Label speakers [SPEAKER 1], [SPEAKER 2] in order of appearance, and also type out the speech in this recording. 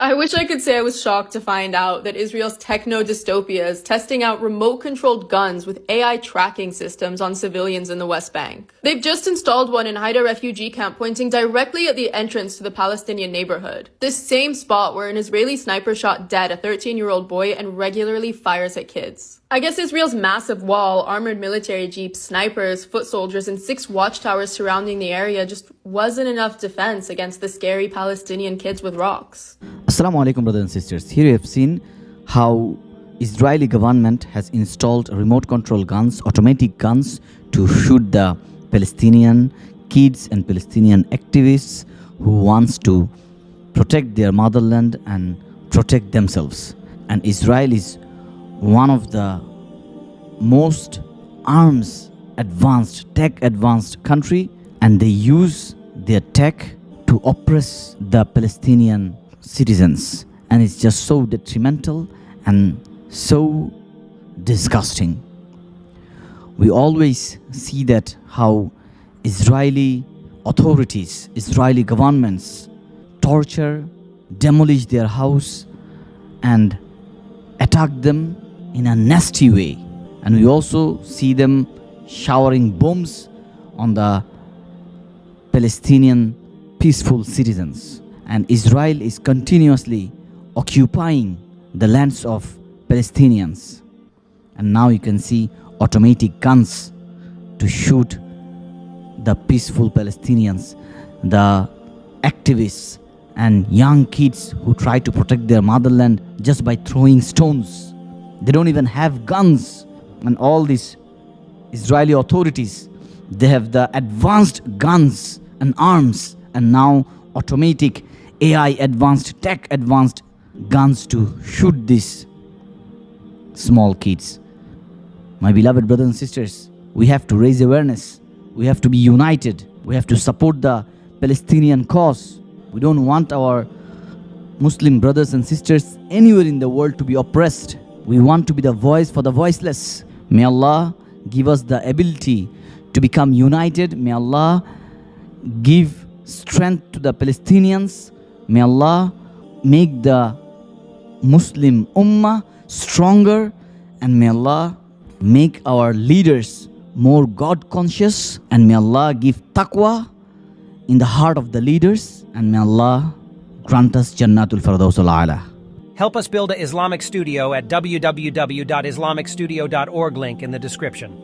[SPEAKER 1] I wish I could say I was shocked to find out that Israel's techno-dystopia is testing out remote-controlled guns with AI tracking systems on civilians in the West Bank. They've just installed one in Haida refugee camp pointing directly at the entrance to the Palestinian neighborhood. This same spot where an Israeli sniper shot dead a 13-year-old boy and regularly fires at kids. I guess Israel's massive wall, armored military jeeps, snipers, foot soldiers, and 6 watchtowers surrounding the area just wasn't enough defense against the scary Palestinian kids with rocks.
[SPEAKER 2] Assalamu alaikum, brothers and sisters. Here you have seen how Israeli government has installed remote control guns, automatic guns, to shoot the Palestinian kids and Palestinian activists who wants to protect their motherland and protect themselves. And Israel is one of the most tech advanced country, and they use their tech to oppress the Palestinian citizens, and it's just so detrimental and so disgusting. We always see that how Israeli authorities, Israeli governments torture, demolish their house and attack them in a nasty way. And we also see them showering bombs on the Palestinian peaceful citizens. And Israel is continuously occupying the lands of Palestinians. And now you can see automatic guns to shoot the peaceful Palestinians, the activists and young kids who try to protect their motherland just by throwing stones. They don't even have guns. And all these Israeli authorities, they have the advanced guns and arms, and now automatic AI advanced guns to shoot these small kids. My beloved brothers and sisters, we have to raise awareness. We have to be united. We have to support the Palestinian cause. We don't want our Muslim brothers and sisters anywhere in the world to be oppressed. We want to be the voice for the voiceless. May Allah give us the ability to become united. May Allah give strength to the Palestinians. May Allah make the Muslim Ummah stronger, and may Allah make our leaders more God conscious, and may Allah give taqwa in the heart of the leaders, and may Allah grant us Jannatul Firdaus al-A'la.
[SPEAKER 3] Help us build an Islamic studio at www.islamicstudio.org, link in the description.